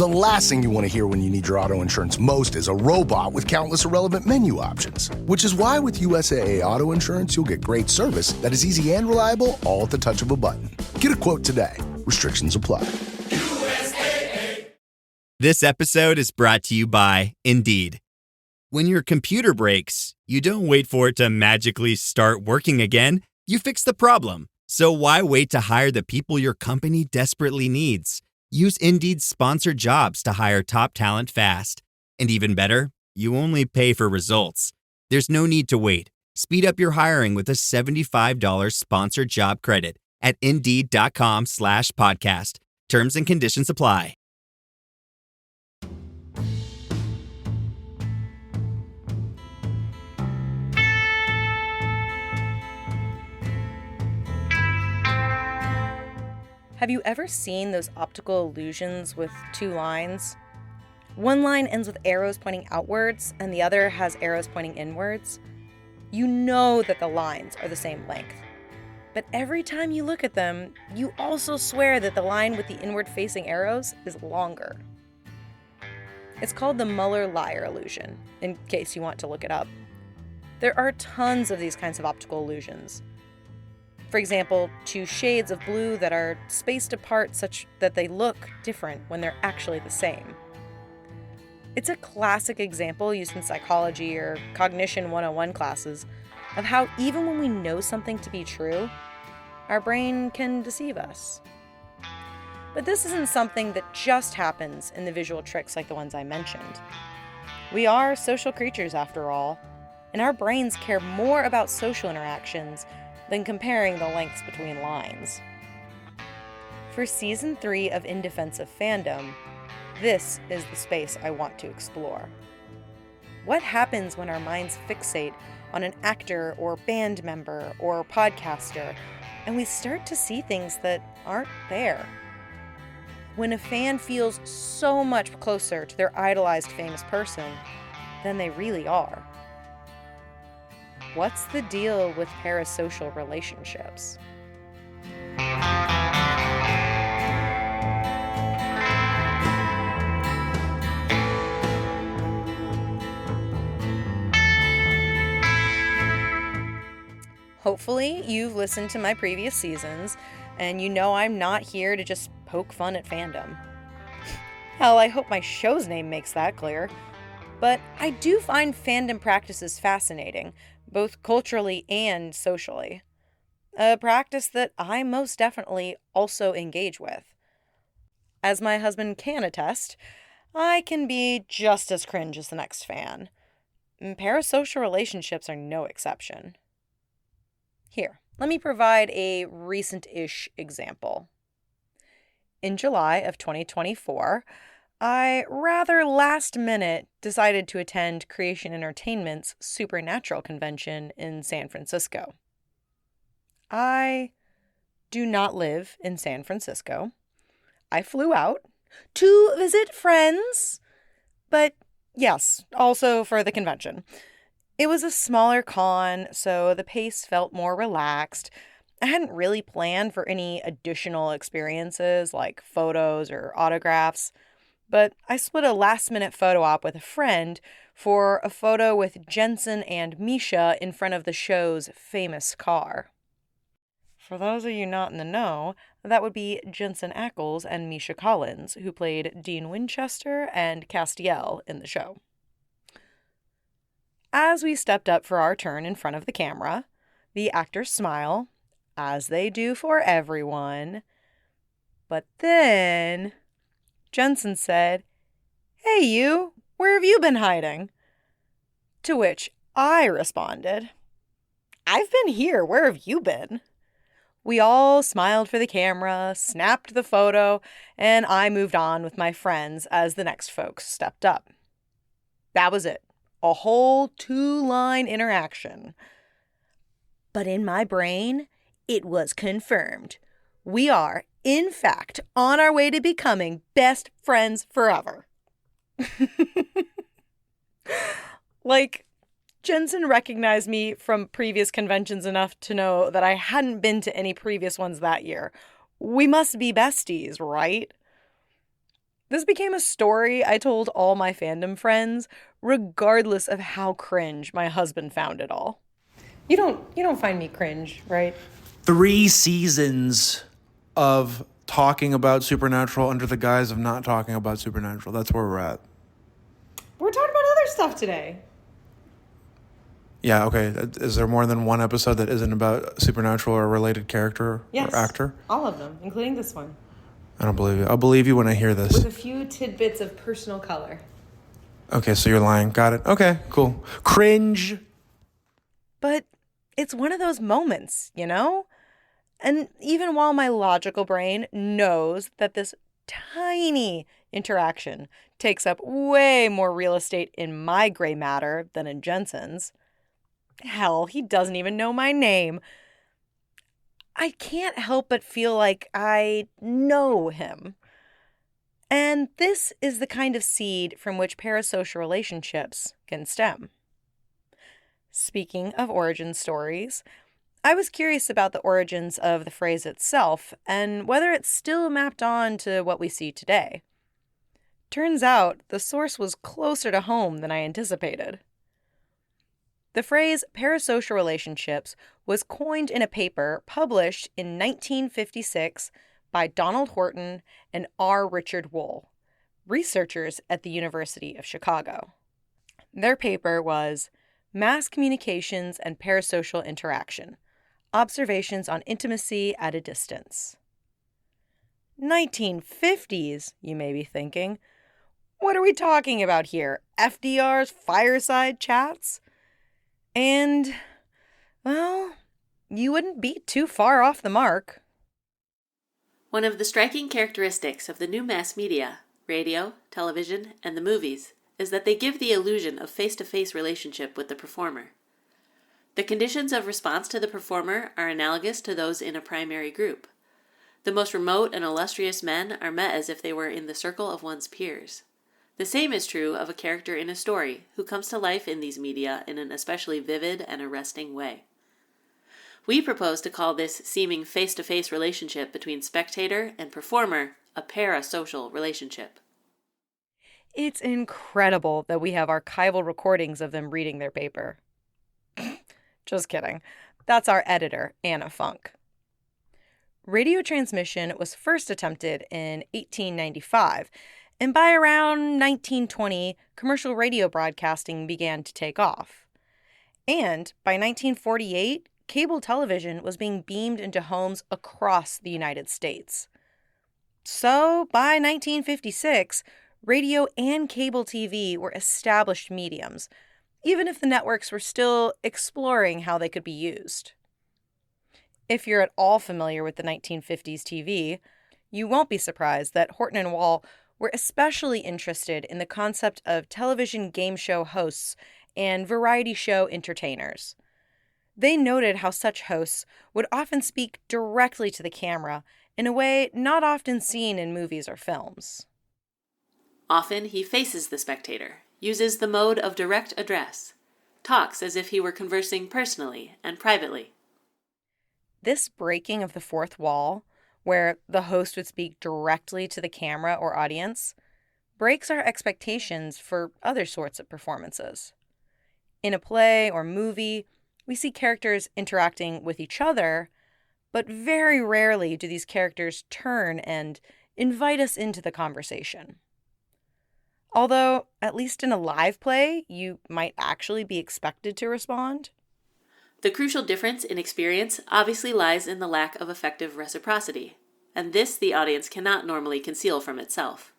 The last thing you want to hear when you need your auto insurance most is a robot with countless irrelevant menu options. Which is why with USAA Auto Insurance, you'll get great service that is easy and reliable, all at the touch of a button. Get a quote today. Restrictions apply. USAA. This episode is brought to you by Indeed. When your computer breaks, you don't wait for it to magically start working again. You fix the problem. So why wait to hire the people your company desperately needs? Use Indeed's sponsored jobs to hire top talent fast. And even better, you only pay for results. There's no need to wait. Speed up your hiring with a $75 sponsored job credit at Indeed.com/podcast. Terms and conditions apply. Have you ever seen those optical illusions with two lines? One line ends with arrows pointing outwards, and the other has arrows pointing inwards. You know that the lines are the same length. But every time you look at them, you also swear that the line with the inward-facing arrows is longer. It's called the Muller-Lyer illusion, in case you want to look it up. There are tons of these kinds of optical illusions. For example, two shades of blue that are spaced apart such that they look different when they're actually the same. It's a classic example used in psychology or cognition 101 classes of how even when we know something to be true, our brain can deceive us. But this isn't something that just happens in the visual tricks like the ones I mentioned. We are social creatures after all, and our brains care more about social interactions than comparing the lengths between lines. For Season 3 of In Defense of Fandom, this is the space I want to explore. What happens when our minds fixate on an actor or band member or podcaster, and we start to see things that aren't there? When a fan feels so much closer to their idolized famous person than they really are. What's the deal with parasocial relationships? Hopefully, you've listened to my previous seasons, and you know I'm not here to just poke fun at fandom. Hell, I hope my show's name makes that clear. But I do find fandom practices fascinating, both culturally and socially. A practice that I most definitely also engage with. As my husband can attest, I can be just as cringe as the next fan. Parasocial relationships are no exception. Here, let me provide a recent-ish example. In July of 2024, I rather last minute decided to attend Creation Entertainment's Supernatural convention in San Francisco. I do not live in San Francisco. I flew out to visit friends, but yes, also for the convention. It was a smaller con, so the pace felt more relaxed. I hadn't really planned for any additional experiences like photos or autographs, but I split a last-minute photo op with a friend for a photo with Jensen and Misha in front of the show's famous car. For those of you not in the know, that would be Jensen Ackles and Misha Collins, who played Dean Winchester and Castiel in the show. As we stepped up for our turn in front of the camera, the actors smile, as they do for everyone. But then Jensen said, "Hey you, where have you been hiding?" To which I responded, "I've been here, where have you been?" We all smiled for the camera, snapped the photo, and I moved on with my friends as the next folks stepped up. That was it. A whole 2-line interaction. But in my brain, it was confirmed. We are, in fact, on our way to becoming best friends forever. Like, Jensen recognized me from previous conventions enough to know that I hadn't been to any previous ones that year. We must be besties, right? This became a story I told all my fandom friends, regardless of how cringe my husband found it all. You don't find me cringe, right? 3 seasons of talking about Supernatural under the guise of not talking about Supernatural. That's where we're at. We're talking about other stuff today. Yeah, okay. Is there more than one episode that isn't about Supernatural or a related character Yes, or actor? all of them, including this one. I don't believe you. I'll believe you when I hear this. With a few tidbits of personal color. Okay, so you're lying. Got it. Okay, cool. Cringe. But it's one of those moments, you know? And even while my logical brain knows that this tiny interaction takes up way more real estate in my gray matter than in Jensen's, hell, he doesn't even know my name, I can't help but feel like I know him. And this is the kind of seed from which parasocial relationships can stem. Speaking of origin stories, I was curious about the origins of the phrase itself and whether it's still mapped on to what we see today. Turns out the source was closer to home than I anticipated. The phrase parasocial relationships was coined in a paper published in 1956 by Donald Horton and R. Richard Wohl, researchers at the University of Chicago. Their paper was Mass Communications and Parasocial Interaction, Observations on Intimacy at a Distance. 1950s, you may be thinking. What are we talking about here? FDR's fireside chats? And, well, you wouldn't be too far off the mark. One of the striking characteristics of the new mass media, radio, television, and the movies, is that they give the illusion of face-to-face relationship with the performer. The conditions of response to the performer are analogous to those in a primary group. The most remote and illustrious men are met as if they were in the circle of one's peers. The same is true of a character in a story who comes to life in these media in an especially vivid and arresting way. We propose to call this seeming face-to-face relationship between spectator and performer a parasocial relationship. It's incredible that we have archival recordings of them reading their paper. Just kidding. That's our editor, Anna Funk. Radio transmission was first attempted in 1895, and by around 1920, commercial radio broadcasting began to take off. And by 1948, cable television was being beamed into homes across the United States. So by 1956, radio and cable TV were established mediums, even if the networks were still exploring how they could be used. If you're at all familiar with the 1950s TV, you won't be surprised that Horton and Wohl were especially interested in the concept of television game show hosts and variety show entertainers. They noted how such hosts would often speak directly to the camera in a way not often seen in movies or films. Often he faces the spectator, uses the mode of direct address, talks as if he were conversing personally and privately. This breaking of the fourth wall, where the host would speak directly to the camera or audience, breaks our expectations for other sorts of performances. In a play or movie, we see characters interacting with each other, but very rarely do these characters turn and invite us into the conversation. Although, at least in a live play, you might actually be expected to respond. The crucial difference in experience obviously lies in the lack of effective reciprocity, and this the audience cannot normally conceal from itself.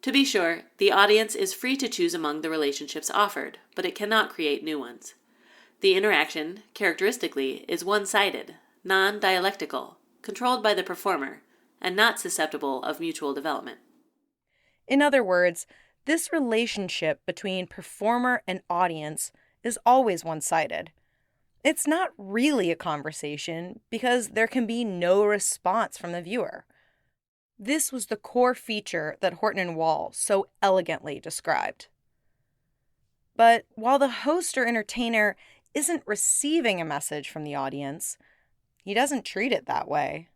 To be sure, the audience is free to choose among the relationships offered, but it cannot create new ones. The interaction, characteristically, is one-sided, non-dialectical, controlled by the performer, and not susceptible of mutual development. In other words, this relationship between performer and audience is always one-sided. It's not really a conversation because there can be no response from the viewer. This was the core feature that Horton and Wohl so elegantly described. But while the host or entertainer isn't receiving a message from the audience, he doesn't treat it that way.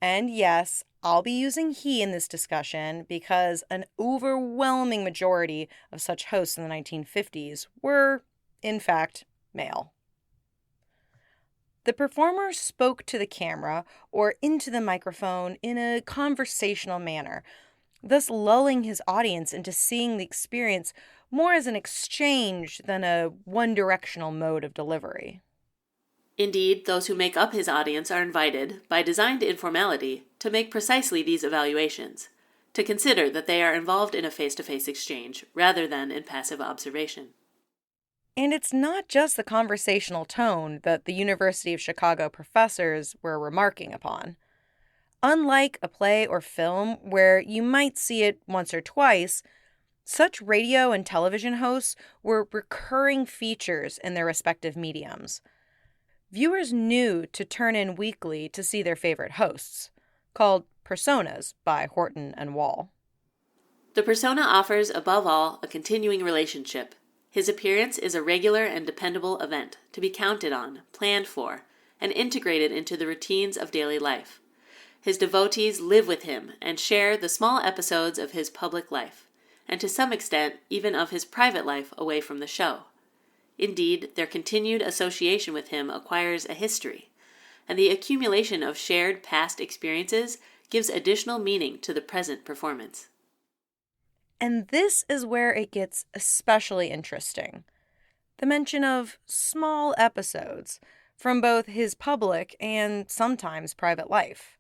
And yes, I'll be using he in this discussion because an overwhelming majority of such hosts in the 1950s were, in fact, male. The performer spoke to the camera or into the microphone in a conversational manner, thus lulling his audience into seeing the experience more as an exchange than a one-directional mode of delivery. Indeed, those who make up his audience are invited, by designed informality, to make precisely these evaluations, to consider that they are involved in a face-to-face exchange rather than in passive observation. And it's not just the conversational tone that the University of Chicago professors were remarking upon. Unlike a play or film where you might see it once or twice, such radio and television hosts were recurring features in their respective mediums. Viewers knew to turn in weekly to see their favorite hosts, called personas by Horton and Wall. The persona offers, above all, a continuing relationship. His appearance is a regular and dependable event to be counted on, planned for, and integrated into the routines of daily life. His devotees live with him and share the small episodes of his public life, and to some extent even of his private life away from the show. Indeed, their continued association with him acquires a history, and the accumulation of shared past experiences gives additional meaning to the present performance. And this is where it gets especially interesting. The mention of small episodes from both his public and sometimes private life.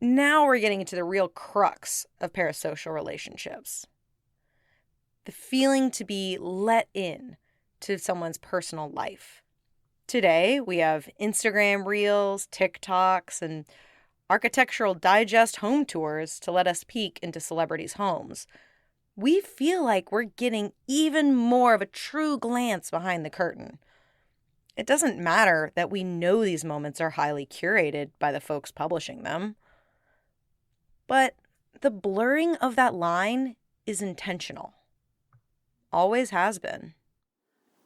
Now we're getting into the real crux of parasocial relationships. The feeling to be let in to someone's personal life. Today, we have Instagram Reels, TikToks, and Architectural Digest home tours to let us peek into celebrities' homes. We feel like we're getting even more of a true glance behind the curtain. It doesn't matter that we know these moments are highly curated by the folks publishing them. But the blurring of that line is intentional. Always has been.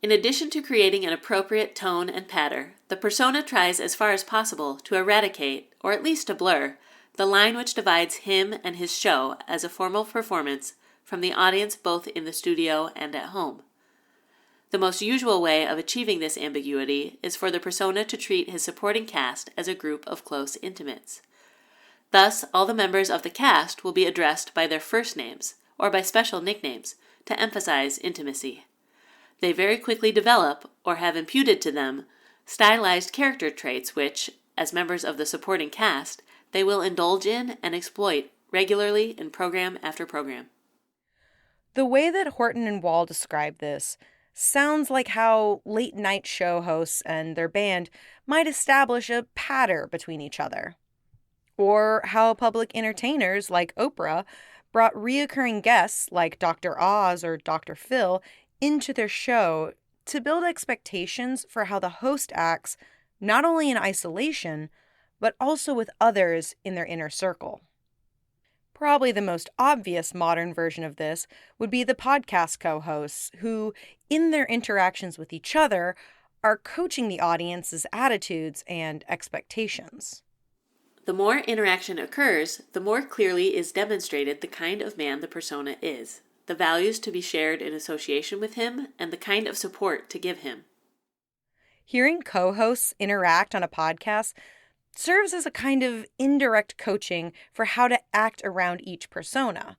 In addition to creating an appropriate tone and patter, the persona tries as far as possible to eradicate, or at least to blur, the line which divides him and his show as a formal performance from the audience both in the studio and at home. The most usual way of achieving this ambiguity is for the persona to treat his supporting cast as a group of close intimates. Thus, all the members of the cast will be addressed by their first names or by special nicknames to emphasize intimacy. They very quickly develop, or have imputed to them, stylized character traits which, as members of the supporting cast, they will indulge in and exploit regularly in program after program. The way that Horton and Wall describe this sounds like how late-night show hosts and their band might establish a patter between each other. Or how public entertainers like Oprah brought reoccurring guests like Dr. Oz or Dr. Phil into their show to build expectations for how the host acts not only in isolation, but also with others in their inner circle. Probably the most obvious modern version of this would be the podcast co-hosts who, in their interactions with each other, are coaching the audience's attitudes and expectations. The more interaction occurs, the more clearly is demonstrated the kind of man the persona is, the values to be shared in association with him, and the kind of support to give him. Hearing co-hosts interact on a podcast serves as a kind of indirect coaching for how to act around each persona.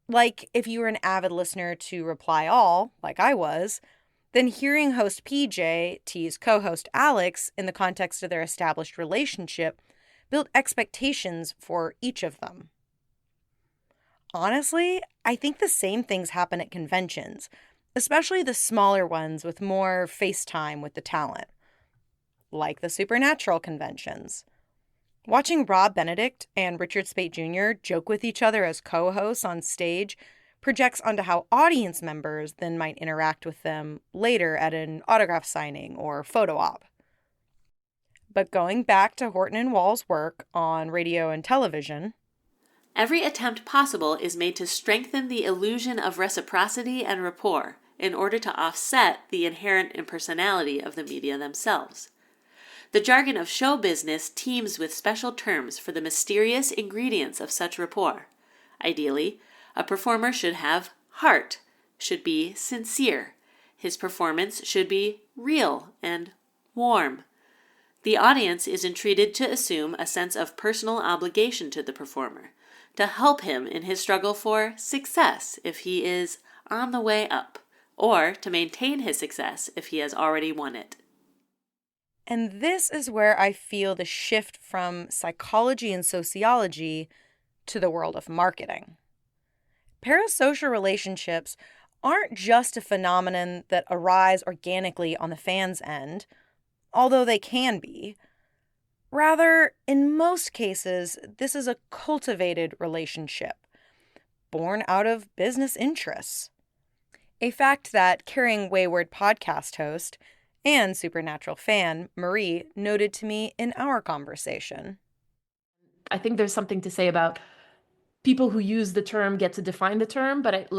Like if you were an avid listener to Reply All, like I was, then hearing host PJ tease co-host Alex in the context of their established relationship built expectations for each of them. Honestly, I think the same things happen at conventions, especially the smaller ones with more face time with the talent, like the Supernatural conventions. Watching Rob Benedict and Richard Speight Jr. joke with each other as co-hosts on stage projects onto how audience members then might interact with them later at an autograph signing or photo op. But going back to Horton and Wall's work on radio and television, every attempt possible is made to strengthen the illusion of reciprocity and rapport in order to offset the inherent impersonality of the media themselves. The jargon of show business teems with special terms for the mysterious ingredients of such rapport. Ideally, a performer should have heart, should be sincere. His performance should be real and warm. The audience is entreated to assume a sense of personal obligation to the performer, to help him in his struggle for success if he is on the way up, or to maintain his success if he has already won it. And this is where I feel the shift from psychology and sociology to the world of marketing. Parasocial relationships aren't just a phenomenon that arise organically on the fan's end, although they can be. Rather, in most cases, this is a cultivated relationship, born out of business interests. A fact that Caring Wayward podcast host and Supernatural fan Marie noted to me in our conversation. I think there's something to say about people who use the term get to define the term, but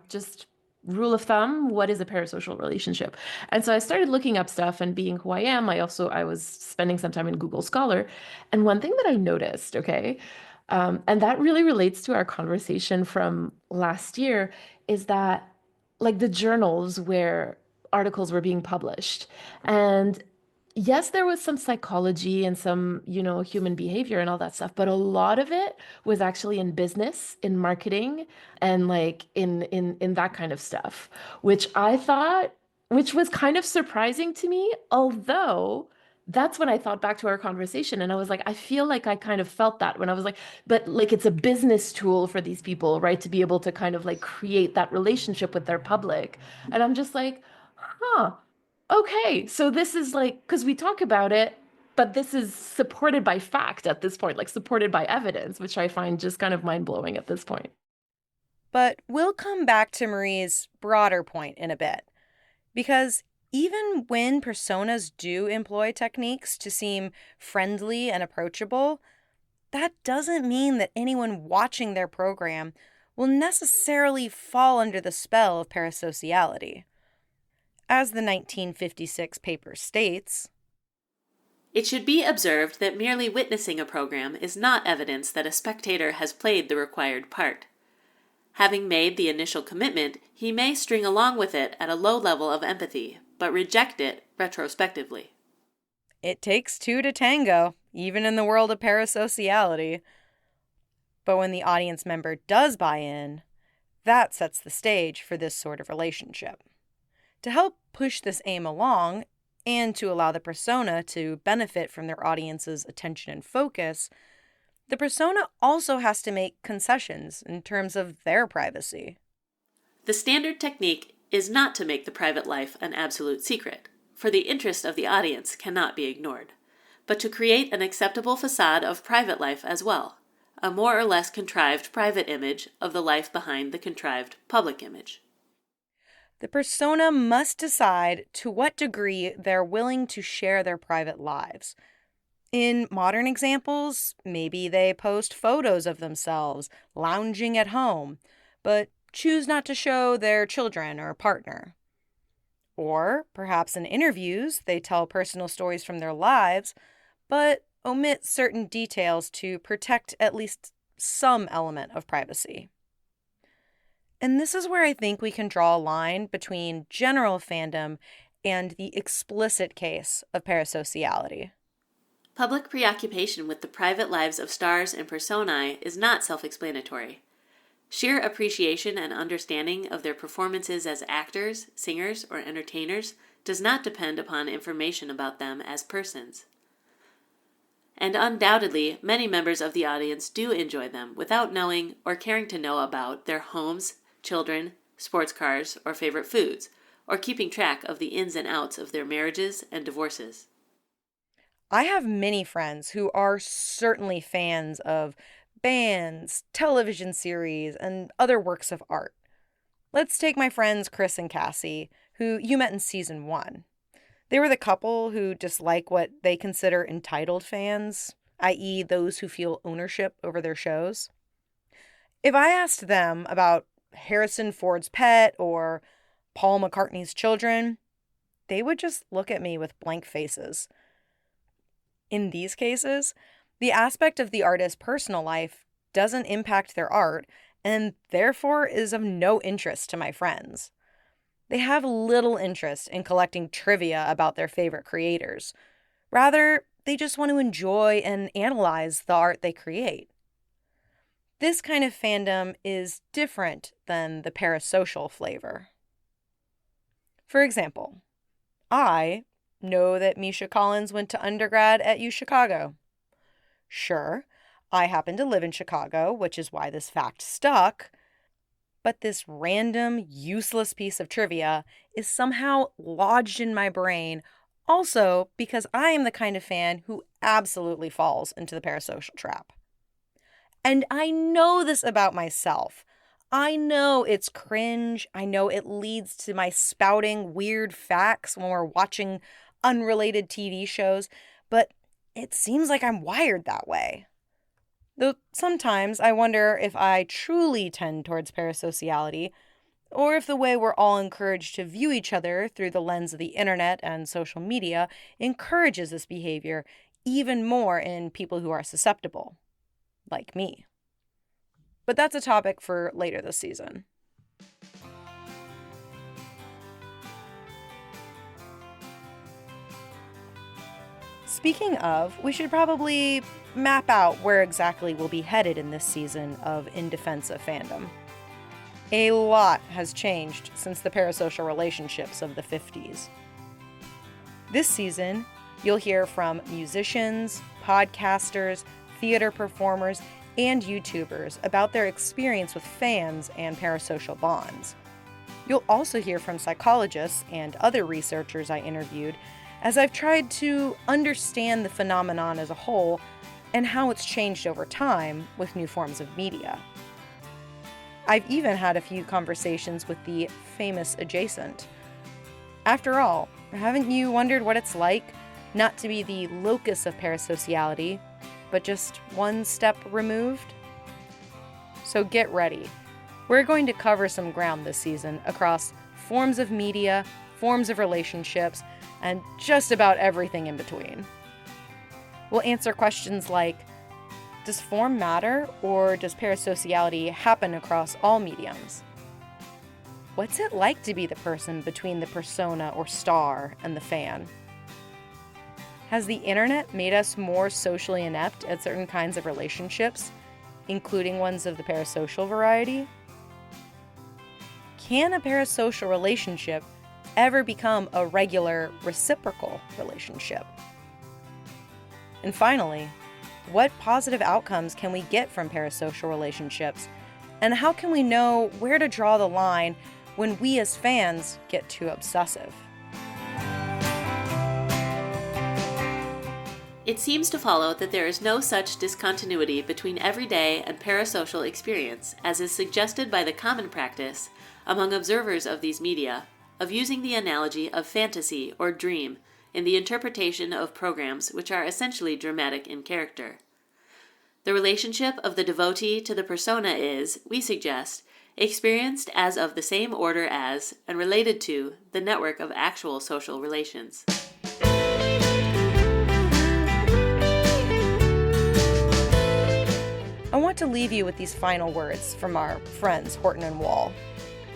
just rule of thumb, what is a parasocial relationship? And so I started looking up stuff, and being who I am, I was spending some time in Google Scholar. And one thing that I noticed, and that really relates to our conversation from last year, is that like the journals where articles were being published, and yes, there was some psychology and some, human behavior and all that stuff, but a lot of it was actually in business, in marketing, and like in that kind of stuff, which was kind of surprising to me, although that's when I thought back to our conversation and I was like, I feel like I kind of felt that when I was like, but like it's a business tool for these people, right? To be able to kind of like create that relationship with their public. And I'm just like, huh. Okay, so this is like, because we talk about it, but this is supported by fact at this point, like supported by evidence, which I find just kind of mind-blowing at this point. But we'll come back to Marie's broader point in a bit, because even when personas do employ techniques to seem friendly and approachable, that doesn't mean that anyone watching their program will necessarily fall under the spell of parasociality. As the 1956 paper states, it should be observed that merely witnessing a program is not evidence that a spectator has played the required part. Having made the initial commitment, he may string along with it at a low level of empathy, but reject it retrospectively. It takes two to tango, even in the world of parasociality. But when the audience member does buy in, that sets the stage for this sort of relationship. To help push this aim along, and to allow the persona to benefit from their audience's attention and focus, the persona also has to make concessions in terms of their privacy. The standard technique is not to make the private life an absolute secret, for the interest of the audience cannot be ignored, but to create an acceptable facade of private life as well, a more or less contrived private image of the life behind the contrived public image. The persona must decide to what degree they're willing to share their private lives. In modern examples, maybe they post photos of themselves lounging at home, but choose not to show their children or partner. Or perhaps in interviews, they tell personal stories from their lives, but omit certain details to protect at least some element of privacy. And this is where I think we can draw a line between general fandom and the explicit case of parasociality. Public preoccupation with the private lives of stars and personae is not self-explanatory. Sheer appreciation and understanding of their performances as actors, singers, or entertainers does not depend upon information about them as persons. And undoubtedly, many members of the audience do enjoy them without knowing or caring to know about their homes, children, sports cars, or favorite foods, or keeping track of the ins and outs of their marriages and divorces. I have many friends who are certainly fans of bands, television series, and other works of art. Let's take my friends Chris and Cassie, who you met in season 1. They were the couple who dislike what they consider entitled fans, i.e. those who feel ownership over their shows. If I asked them about Harrison Ford's pet or Paul McCartney's children, they would just look at me with blank faces. In these cases, the aspect of the artist's personal life doesn't impact their art and therefore is of no interest to my friends. They have little interest in collecting trivia about their favorite creators. Rather, they just want to enjoy and analyze the art they create. This kind of fandom is different than the parasocial flavor. For example, I know that Misha Collins went to undergrad at UChicago. Sure, I happen to live in Chicago, which is why this fact stuck, but this random, useless piece of trivia is somehow lodged in my brain also because I am the kind of fan who absolutely falls into the parasocial trap. And I know this about myself. I know it's cringe. I know it leads to my spouting weird facts when we're watching unrelated TV shows, but it seems like I'm wired that way. Though sometimes I wonder if I truly tend towards parasociality, or if the way we're all encouraged to view each other through the lens of the internet and social media encourages this behavior even more in people who are susceptible, like me. But that's a topic for later this season. Speaking of, we should probably map out where exactly we'll be headed in this season of In Defense of Fandom. A lot has changed since the parasocial relationships of the 50s. This season, you'll hear from musicians, podcasters, theater performers, and YouTubers about their experience with fans and parasocial bonds. You'll also hear from psychologists and other researchers I interviewed as I've tried to understand the phenomenon as a whole and how it's changed over time with new forms of media. I've even had a few conversations with the famous adjacent. After all, haven't you wondered what it's like not to be the locus of parasociality, but just one step removed? So get ready. We're going to cover some ground this season across forms of media, forms of relationships, and just about everything in between. We'll answer questions like, does form matter, or does parasociality happen across all mediums? What's it like to be the person between the persona or star and the fan? Has the internet made us more socially inept at certain kinds of relationships, including ones of the parasocial variety? Can a parasocial relationship ever become a regular reciprocal relationship? And finally, what positive outcomes can we get from parasocial relationships? And how can we know where to draw the line when we as fans get too obsessive? It seems to follow that there is no such discontinuity between everyday and parasocial experience as is suggested by the common practice among observers of these media of using the analogy of fantasy or dream in the interpretation of programs which are essentially dramatic in character. The relationship of the devotee to the persona is, we suggest, experienced as of the same order as, and related to, the network of actual social relations. I want to leave you with these final words from our friends Horton and Wall.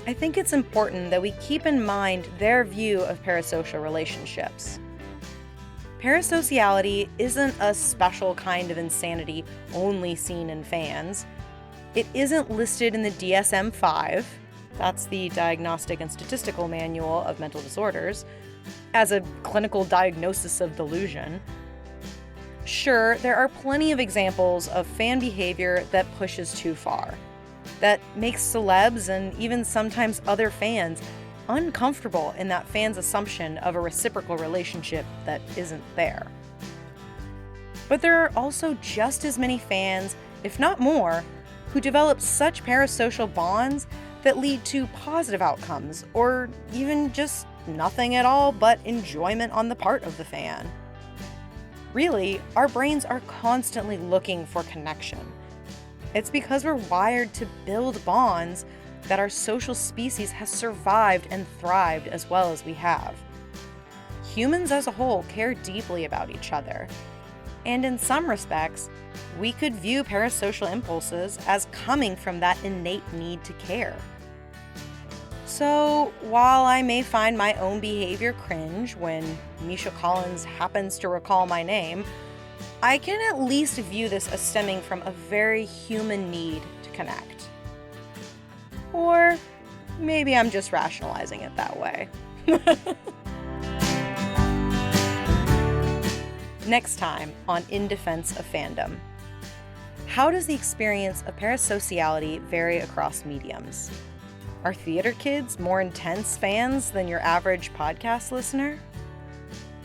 I think it's important that we keep in mind their view of parasocial relationships. Parasociality isn't a special kind of insanity only seen in fans. It isn't listed in the DSM-5, that's the Diagnostic and Statistical Manual of Mental Disorders, as a clinical diagnosis of delusion. Sure, there are plenty of examples of fan behavior that pushes too far, that makes celebs and even sometimes other fans uncomfortable in that fan's assumption of a reciprocal relationship that isn't there. But there are also just as many fans, if not more, who develop such parasocial bonds that lead to positive outcomes, or even just nothing at all but enjoyment on the part of the fan. Really, our brains are constantly looking for connection. It's because we're wired to build bonds that our social species has survived and thrived as well as we have. Humans as a whole care deeply about each other. And in some respects, we could view parasocial impulses as coming from that innate need to care. So, while I may find my own behavior cringe when Misha Collins happens to recall my name, I can at least view this as stemming from a very human need to connect. Or maybe I'm just rationalizing it that way. Next time on In Defense of Fandom. How does the experience of parasociality vary across mediums? Are theater kids more intense fans than your average podcast listener?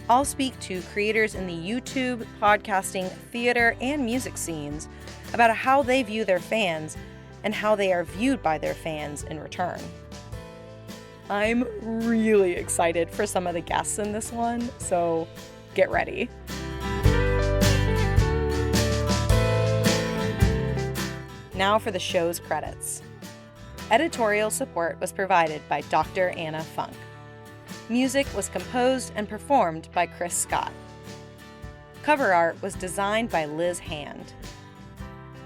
I'll speak to creators in the YouTube, podcasting, theater, and music scenes about how they view their fans and how they are viewed by their fans in return. I'm really excited for some of the guests in this one, so get ready. Now for the show's credits. Editorial support was provided by Dr. Anna Funk. Music was composed and performed by Chris Scott. Cover art was designed by Liz Hand.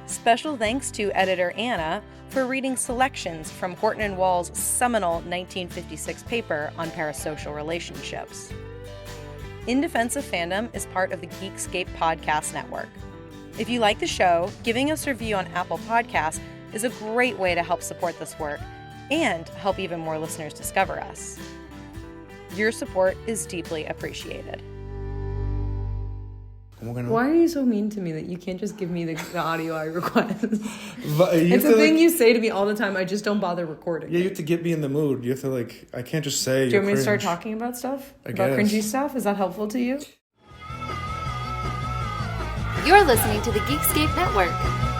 Special thanks to editor Anna for reading selections from Horton & Wall's seminal 1956 paper on parasocial relationships. In Defense of Fandom is part of the Geekscape Podcast Network. If you like the show, giving us a review on Apple Podcasts is a great way to help support this work and help even more listeners discover us. Your support is deeply appreciated. Why are you so mean to me that you can't just give me the audio I request? It's a thing you say to me all the time. I just don't bother recording. Yeah, you have to get me in the mood. You have to, I can't just say. Do you want me to start talking about stuff? About cringy stuff? Is that helpful to you? You're listening to the Geekscape Network.